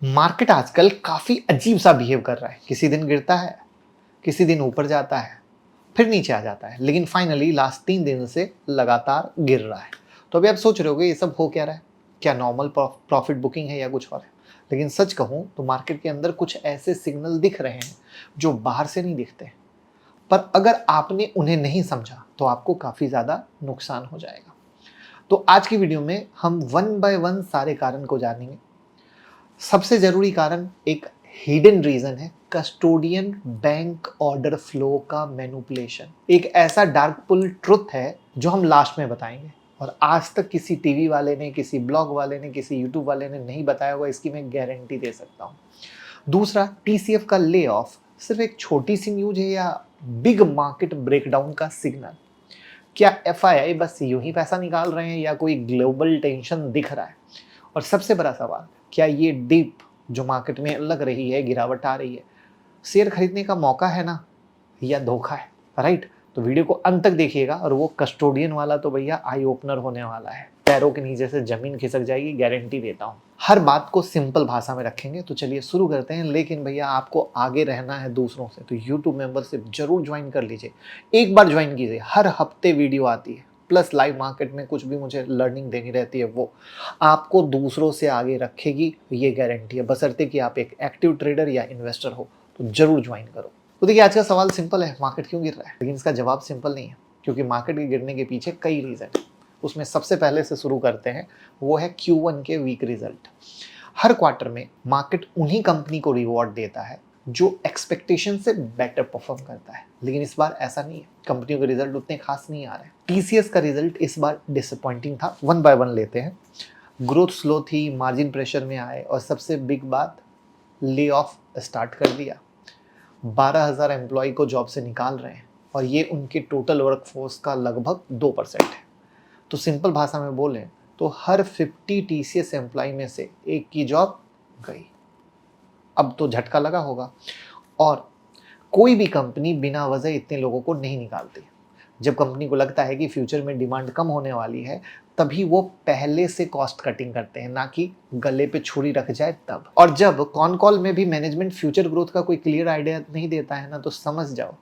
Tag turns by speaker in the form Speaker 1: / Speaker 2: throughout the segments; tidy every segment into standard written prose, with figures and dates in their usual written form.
Speaker 1: Market आजकल काफी अजीब सा बिहेव कर रहा है। किसी दिन गिरता है, किसी दिन ऊपर जाता है, फिर नीचे आ जाता है, लेकिन फाइनली लास्ट 3 दिन से लगातार गिर रहा है। तो अभी आप सोच रहे होगे ये सब हो क्या रहा है, क्या नॉर्मल प्रॉफिट बुकिंग है या कुछ और है। लेकिन सच कहूं तो मार्केट के अंदर कुछ ऐसे सिग्नल दिख रहे हैं जो बाहर से नहीं दिखते, पर अगर आपने उन्हें नहीं समझा तो आपको काफी ज्यादा नुकसान हो जाएगा। तो आज की वीडियो में हम वन बाय वन सारे कारण को जानेंगे। सबसे जरूरी कारण एक हिडन रीजन है, कस्टोडियन बैंक ऑर्डर फ्लो का मैनिपुलेशन। एक ऐसा डार्क पुल ट्रुथ है जो हम लास्ट में बताएंगे, और आज तक किसी टीवी वाले ने, किसी ब्लॉग वाले ने, किसी यूट्यूब वाले ने नहीं बताया हुआ, इसकी मैं गारंटी दे सकता हूं। दूसरा, टीसीएफ का ले ऑफ सिर्फ एक छोटी सी न्यूज है या बिग मार्केट ब्रेकडाउन का सिग्नल? क्या एफआईआई बस यूं ही पैसा निकाल रहे हैं या कोई ग्लोबल टेंशन दिख रहा है? और सबसे बड़ा सवाल, क्या ये डिप जो मार्केट में लग रही है, गिरावट आ रही है, शेयर खरीदने का मौका है ना, या धोखा है? राइट। तो वीडियो को अंत तक देखिएगा, और वो कस्टोडियन वाला तो भैया आई ओपनर होने वाला है। पैरों के नीचे से जमीन खिसक जाएगी, गारंटी देता हूँ। हर बात को सिंपल भाषा में रखेंगे। तो चलिए शुरू करते हैं। लेकिन भैया आपको आगे रहना है दूसरों से, तो यूट्यूब मेंबरशिप जरूर ज्वाइन कर लीजिए। एक बार ज्वाइन कीजिए, हर हफ्ते वीडियो आती है, प्लस लाइव मार्केट में कुछ भी मुझे लर्निंग देनी रहती है, वो आपको दूसरों से आगे रखेगी, ये गारंटी है। बशर्ते कि आप एक एक्टिव ट्रेडर या इन्वेस्टर हो, तो जरूर ज्वाइन करो। तो देखिए, आज का सवाल सिंपल है, मार्केट क्यों गिर रहा है? लेकिन इसका जवाब सिंपल नहीं है, क्योंकि मार्केट के गिरने के पीछे कई रीजन है। उसमें सबसे पहले से शुरू करते हैं, वो है Q1 के वीक रिजल्ट। हर क्वार्टर में मार्केट उन्हीं कंपनी को रिवॉर्ड देता है जो एक्सपेक्टेशन से बेटर परफॉर्म करता है, लेकिन इस बार ऐसा नहीं है। कंपनियों के रिजल्ट उतने खास नहीं आ रहे। टीसीएस का रिजल्ट इस बार डिसअपॉइंटिंग था। वन बाय वन लेते हैं। ग्रोथ स्लो थी, मार्जिन प्रेशर में आए, और सबसे बिग बात, ले ऑफ स्टार्ट कर दिया। 12,000 एम्प्लॉय को जॉब से निकाल रहे हैं, और ये उनके टोटल वर्कफोर्स का लगभग 2% है। तो सिंपल भाषा में बोलें तो हर 50 टीसीएस एम्प्लॉय में से एक की जॉब गई। अब तो झटका लगा होगा। और कोई भी कंपनी बिना वजह इतने लोगों को नहीं निकालती। जब कंपनी को लगता है कि फ्यूचर में डिमांड कम होने वाली है, तभी वो पहले से कॉस्ट कटिंग करते हैं, ना कि गले पे छुरी रख जाए तब। और जब कॉन कॉल में भी मैनेजमेंट फ्यूचर ग्रोथ का कोई क्लियर आइडिया नहीं देता है ना, तो समझ जाओ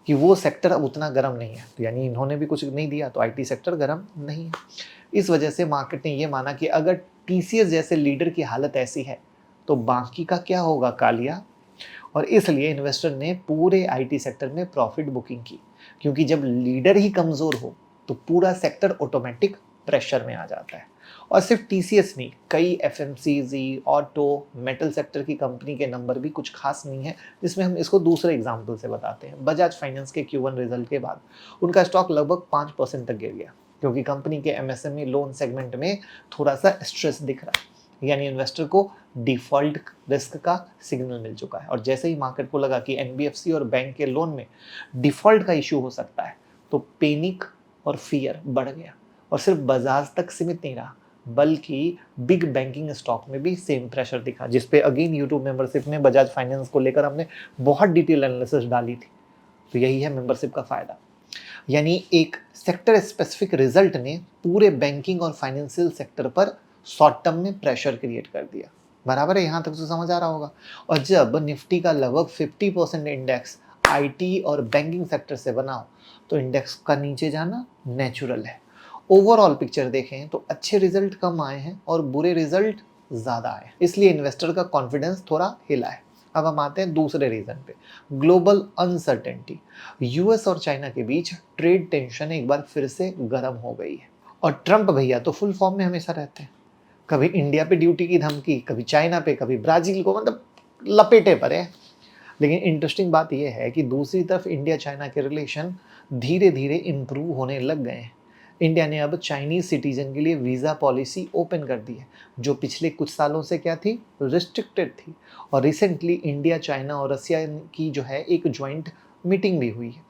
Speaker 1: कि वो सेक्टर अब उतना गर्म नहीं है। तो यानी इन्होंने भी कुछ नहीं दिया, तो आईटी सेक्टर गर्म नहीं है। इस वजह से मार्केट ने ये माना कि अगर टीसीएस जैसे लीडर की हालत ऐसी है, तो बाकी का क्या होगा, कालिया। और इसलिए इन्वेस्टर ने पूरे आईटी सेक्टर में प्रॉफिट बुकिंग की, क्योंकि जब लीडर ही कमजोर हो तो पूरा सेक्टर ऑटोमेटिक प्रेशर में आ जाता है। और सिर्फ टीसीएस नहीं, कई एफएमसीजी, ऑटो, मेटल सेक्टर की कंपनी के नंबर भी कुछ खास नहीं है, जिसमें हम इसको दूसरे एग्जाम्पल से बताते हैं। बजाज फाइनेंस के Q1 रिजल्ट के बाद उनका स्टॉक लगभग 5% तक गिर गया, क्योंकि कंपनी के एमएसएमई लोन सेगमेंट में थोड़ा सा स्ट्रेस दिख रहा है। यानी इन्वेस्टर को डिफॉल्ट रिस्क का सिग्नल मिल चुका है। और जैसे ही मार्केट को लगा कि एनबीएफसी और बैंक के लोन में डिफॉल्ट का इश्यू हो सकता है, तो पैनिक और फियर बढ़ गया। और सिर्फ बजाज तक सीमित नहीं रहा, बल्कि बिग बैंकिंग स्टॉक में भी सेम प्रेशर दिखा, जिसपे अगेन यूट्यूब मेंबरशिप में बजाज फाइनेंस को लेकर हमने बहुत डिटेल एनालिसिस डाली थी। तो यही है मेंबरशिप का फायदा। यानी एक सेक्टर स्पेसिफिक रिजल्ट ने पूरे बैंकिंग और फाइनेंशियल सेक्टर पर शॉर्ट टर्म में प्रेशर क्रिएट कर दिया। बराबर है, यहां तक तो समझ आ रहा होगा। और जब निफ्टी का लगभग 50% इंडेक्स आईटी और बैंकिंग सेक्टर से बना हो, तो इंडेक्स का नीचे जाना नेचुरल है। ओवरऑल पिक्चर देखें तो अच्छे रिजल्ट कम आए हैं और बुरे रिजल्ट ज्यादा आए, इसलिए इन्वेस्टर का कॉन्फिडेंस थोड़ा हिला है। अब हम आते हैं दूसरे रीजन पे, ग्लोबल अनसर्टेनिटी। यूएस और चाइना के बीच ट्रेड टेंशन एक बार फिर से गर्म हो गई है। और ट्रंप भैया तो फुल फॉर्म में हमेशा रहते हैं। कभी इंडिया पे ड्यूटी की धमकी, कभी चाइना पे, कभी ब्राजील को, मतलब लपेटे पड़े हैं। लेकिन इंटरेस्टिंग बात यह है कि दूसरी तरफ इंडिया चाइना के रिलेशन धीरे धीरे इम्प्रूव होने लग गए हैं। इंडिया ने अब चाइनीज सिटीजन के लिए वीज़ा पॉलिसी ओपन कर दी है, जो पिछले कुछ सालों से क्या थी, रिस्ट्रिक्टेड थी। और रिसेंटली इंडिया, चाइना और रसिया की जो है एक ज्वाइंट मीटिंग भी हुई है,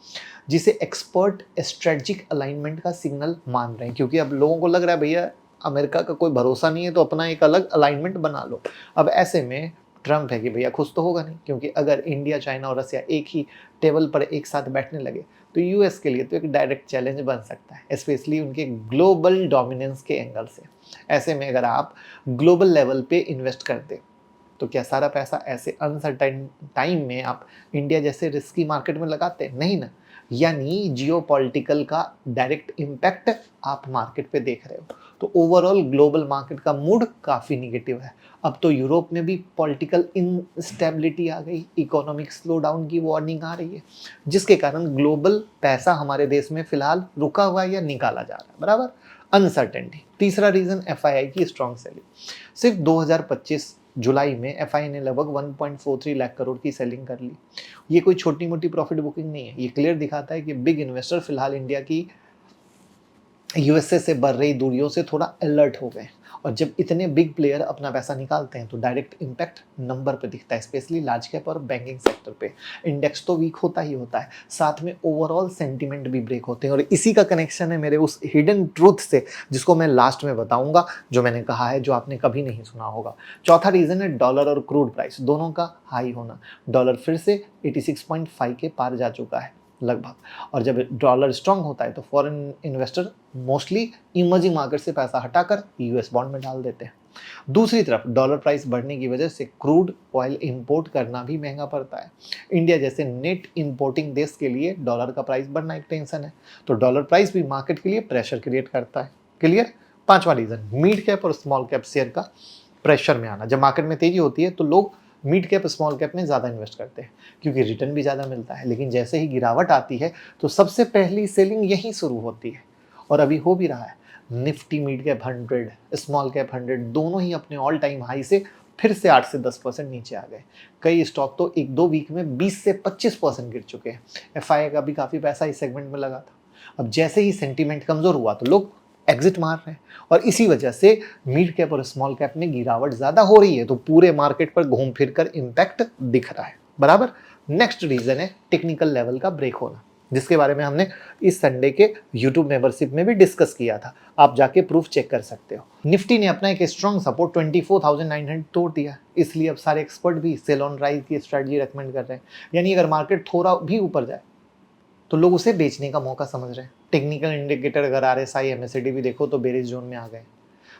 Speaker 1: जिसे एक्सपर्ट स्ट्रेटजिक अलाइनमेंट का सिग्नल मान रहे हैं। क्योंकि अब लोगों को लग रहा है भैया अमेरिका का कोई भरोसा नहीं है, तो अपना एक अलग अलाइनमेंट बना लो। अब ऐसे में ट्रम्प है कि भैया खुश तो होगा नहीं, क्योंकि अगर इंडिया, चाइना और रसिया एक ही टेबल पर एक साथ बैठने लगे, तो यूएस के लिए तो एक डायरेक्ट चैलेंज बन सकता है, स्पेशली उनके ग्लोबल डोमिनेंस के एंगल से। ऐसे में अगर आप ग्लोबल लेवल पे इन्वेस्ट करते तो क्या सारा पैसा ऐसे अनसर्टेन टाइम में आप इंडिया जैसे रिस्की मार्केट में लगाते हैं? नहीं ना। यानी जियोपॉलिटिकल का डायरेक्ट इम्पैक्ट आप मार्केट पे देख रहे हो। तो ओवरऑल ग्लोबल मार्केट का मूड काफ़ी निगेटिव है। अब तो यूरोप में भी पॉलिटिकल इनस्टेबिलिटी आ गई, इकोनॉमिक स्लो डाउन की वार्निंग आ रही है, जिसके कारण ग्लोबल पैसा हमारे देश में फिलहाल रुका हुआ है या निकाला जा रहा है, बराबर। अनसर्टेनिटी। तीसरा रीजन एफआईआई की स्ट्रॉन्ग सेलिंग। सिर्फ 2025 जुलाई में एफआईआई ने लगभग 1.43 लाख करोड़ की सेलिंग कर ली। ये कोई छोटी मोटी प्रॉफिट बुकिंग नहीं है, ये क्लियर दिखाता है कि बिग इन्वेस्टर फिलहाल इंडिया की यूएसए से बढ़ रही दूरियों से थोड़ा अलर्ट हो गए। और जब इतने बिग प्लेयर अपना पैसा निकालते हैं तो डायरेक्ट इम्पैक्ट नंबर पे दिखता है, स्पेशली लार्ज कैप और बैंकिंग सेक्टर पे। इंडेक्स तो वीक होता ही होता है, साथ में ओवरऑल सेंटिमेंट भी ब्रेक होते हैं। और इसी का कनेक्शन है मेरे उस हिडन ट्रूथ से, जिसको मैं लास्ट में बताऊंगा, जो मैंने कहा है, जो आपने कभी नहीं सुना होगा। चौथा रीजन है डॉलर और क्रूड प्राइस दोनों का हाई होना। डॉलर फिर से 86.5 के पार जा चुका है लगभग। और जब डॉलर स्ट्रांग होता है तो foreign investor mostly emerging market से पैसा हटाकर यूएस बॉन्ड में डाल देते हैं। दूसरी तरफ डॉलर प्राइस बढ़ने की वजह से क्रूड ऑयल इंपोर्ट करना भी महंगा पड़ता है। इंडिया जैसे नेट इंपोर्टिंग देश के लिए डॉलर का प्राइस बढ़ना एक टेंशन है, तो डॉलर प्राइस भी मार्केट के लिए प्रेशर क्रिएट करता है। क्लियर। पांचवा रीजन मिड कैप और स्मॉल कैप शेयर का प्रेशर में आना। जब मार्केट में तेजी होती है तो लोग मिड कैप स्मॉल कैप में ज़्यादा इन्वेस्ट करते हैं क्योंकि रिटर्न भी ज़्यादा मिलता है। लेकिन जैसे ही गिरावट आती है तो सबसे पहली सेलिंग यहीं शुरू होती है, और अभी हो भी रहा है। Nifty mid cap 100, small cap 100 दोनों ही अपने ऑल टाइम हाई से फिर से 8 से 10% नीचे आ गए। कई स्टॉक तो एक दो वीक में 20 से 25% गिर चुके हैं। एफआईआई का भी काफ़ी पैसा इस सेगमेंट में लगा था। अब जैसे ही सेंटीमेंट कमज़ोर हुआ तो लोग एग्जिट मार रहे हैं, और इसी वजह से मिड कैप और स्मॉल कैप में गिरावट ज़्यादा हो रही है, तो पूरे मार्केट पर घूम फिर कर इम्पैक्ट दिख रहा है, बराबर। नेक्स्ट रीजन है टेक्निकल लेवल का ब्रेक होना, जिसके बारे में हमने इस संडे के यूट्यूब मेंबरशिप में भी डिस्कस किया था। आप जाके प्रूफ चेक कर सकते हो। निफ्टी ने अपना एक स्ट्रॉन्ग सपोर्ट 24,900 तोड़ दिया, इसलिए अब सारे एक्सपर्ट भी सेल ऑन राइज की स्ट्रेटजी रेकमेंड कर रहे हैं। यानी अगर मार्केट थोड़ा भी ऊपर जाए तो लोग उसे बेचने का मौका समझ रहे हैं। टेक्निकल इंडिकेटर अगर आरएसआई एमएससीडी भी देखो तो बेरिश जोन में आ गए।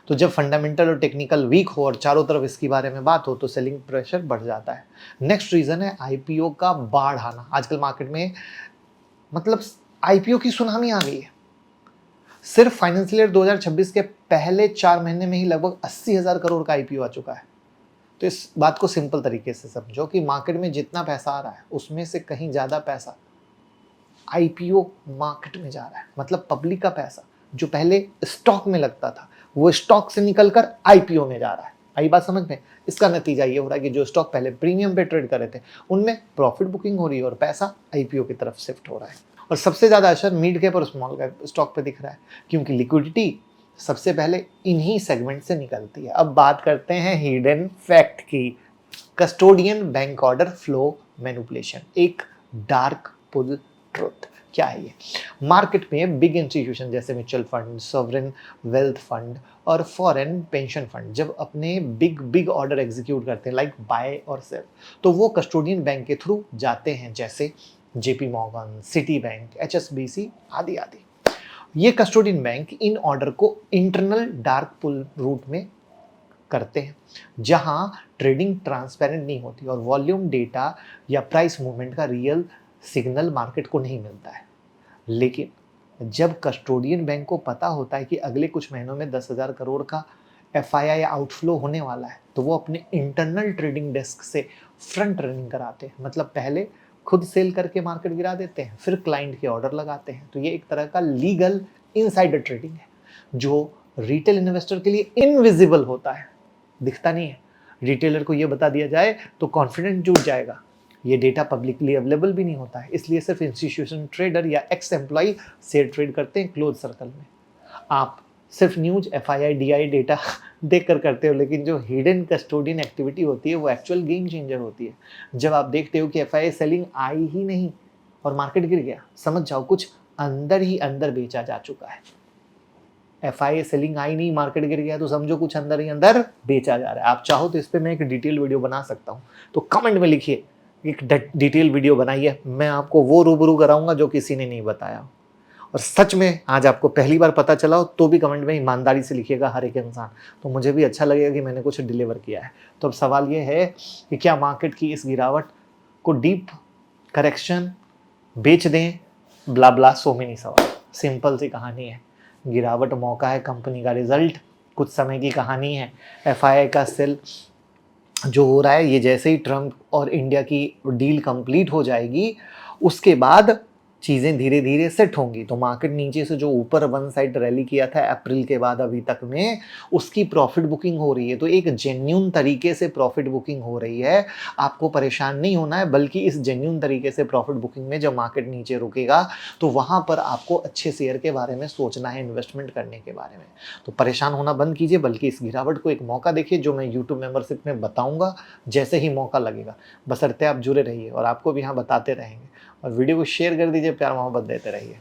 Speaker 1: तो जब फंडामेंटल और टेक्निकल वीक हो और चारों तरफ इसके बारे में बात हो तो सेलिंग प्रेशर बढ़ जाता है। नेक्स्ट रीजन है आईपीओ का बाढ़ आना। आजकल मार्केट में मतलब आईपीओ की सुनामी आ गई है। सिर्फ फाइनेंशियल ईयर 2026 के पहले 4 महीने में ही लगभग 80,000 करोड़ का आईपीओ आ चुका है। तो इस बात को सिंपल तरीके से समझो कि मार्केट में जितना पैसा आ रहा है उसमें से कहीं ज़्यादा पैसा आईपीओ मार्केट में जा रहा है। मतलब पब्लिक का पैसा जो पहले स्टॉक में लगता था वो स्टॉक से निकलकर आईपीओ में जा रहा है। आई बात समझ में। इसका नतीजा ये हो रहा है कि जो स्टॉक पहले प्रीमियम पे ट्रेड कर रहे थे उनमें प्रॉफिट बुकिंग हो रही है और पैसा आईपीओ की तरफ शिफ्ट हो रहा है। और सबसे ज़्यादा असर मिड कैप और स्मॉल कैप स्टॉक पे दिख रहा है, क्योंकि लिक्विडिटी सबसे पहले इन्हीं सेगमेंट से निकलती है। अब बात करते हैं हिडन फैक्ट की। Custodian bank order flow manipulation, एक डार्क पुल ट्रुथ। क्या है ये? मार्केट में बिग इंस्टीट्यूशन जैसे mutual fund, sovereign wealth fund और फॉरेन पेंशन फंड जब अपने बिग ऑर्डर एग्जीक्यूट करते हैं लाइक बाय और सेल, तो वो कस्टोडियन बैंक के थ्रू जाते हैं, जैसे JP Morgan, city bank, HSBC आदि आदि। ये कस्टोडियन बैंक इन ऑर्डर को इंटरनल डार्क पुल रूट में करते हैं, जहां ट्रेडिंग ट्रांसपेरेंट नहीं होती और वॉल्यूम डेटा या प्राइस मूवमेंट का रियल सिग्नल मार्केट को नहीं मिलता है। लेकिन जब कस्टोडियन बैंक को पता होता है कि अगले कुछ महीनों में 10,000 करोड़ का एफआईआई आउटफ्लो होने वाला है, तो वो अपने इंटरनल ट्रेडिंग डेस्क से फ्रंट रनिंग कराते हैं। मतलब पहले खुद सेल करके मार्केट गिरा देते हैं, फिर क्लाइंट के ऑर्डर लगाते हैं। तो ये एक तरह का लीगल इनसाइडर ट्रेडिंग है जो रिटेल इन्वेस्टर के लिए इनविजिबल होता है, दिखता नहीं है। रिटेलर को ये बता दिया जाए तो कॉन्फिडेंस जुट जाएगा। ये डेटा पब्लिकली अवेलेबल भी नहीं होता है, इसलिए सिर्फ इंस्टीट्यूशन ट्रेडर या एक्स एम्प्लॉय शेयर ट्रेड करते हैं क्लोज सर्कल में। आप सिर्फ न्यूज, एफआईआई, डीआई डेटा देख कर करते हो, लेकिन जो हिडन कस्टोडियन एक्टिविटी होती है वो एक्चुअल गेम चेंजर होती है। जब आप देखते हो कि एफआईआई सेलिंग आई ही नहीं और मार्केट गिर गया, समझ जाओ कुछ अंदर ही अंदर बेचा जा चुका है। एफआईआई सेलिंग आई नहीं, मार्केट गिर गया, तो समझो कुछ अंदर ही अंदर बेचा जा रहा है। आप चाहो तो इस पर मैं एक डिटेल वीडियो बना सकता हूँ, तो कमेंट में लिखिए एक डिटेल वीडियो बनाइए, मैं आपको वो रूबरू कराऊंगा जो किसी ने नहीं बताया। और सच में आज आपको पहली बार पता चला हो तो भी कमेंट में ईमानदारी से लिखिएगा हर एक इंसान, तो मुझे भी अच्छा लगेगा कि मैंने कुछ डिलीवर किया है। तो अब सवाल ये है कि क्या मार्केट की इस गिरावट को डीप करेक्शन, बेच दें, ब्ला ब्ला, सो मेनी सवाल। सिंपल सी कहानी है, गिरावट मौका है, कंपनी का रिजल्ट कुछ समय की कहानी है। एफआईआई का सेल जो हो रहा है, ये जैसे ही ट्रम्प और इंडिया की डील कंप्लीट हो जाएगी उसके बाद चीज़ें धीरे धीरे सेट होंगी। तो मार्केट नीचे से जो ऊपर वन साइड रैली किया था अप्रैल के बाद अभी तक में, उसकी प्रॉफिट बुकिंग हो रही है। तो एक जेन्युइन तरीके से प्रॉफिट बुकिंग हो रही है, आपको परेशान नहीं होना है, बल्कि इस जेन्युइन तरीके से प्रॉफिट बुकिंग में जब मार्केट नीचे रुकेगा तो वहाँ पर आपको अच्छे शेयर के बारे में सोचना है, इन्वेस्टमेंट करने के बारे में। तो परेशान होना बंद कीजिए, बल्कि इस गिरावट को एक मौका देखिए, जो मैं यूट्यूब मेंबरशिप में बताऊँगा जैसे ही मौका लगेगा। बशर्ते आप जुड़े रहिए और आपको भी यहाँ बताते रहेंगे। और वीडियो को शेयर कर दीजिए, प्यार मोहब्बत देते रहिए।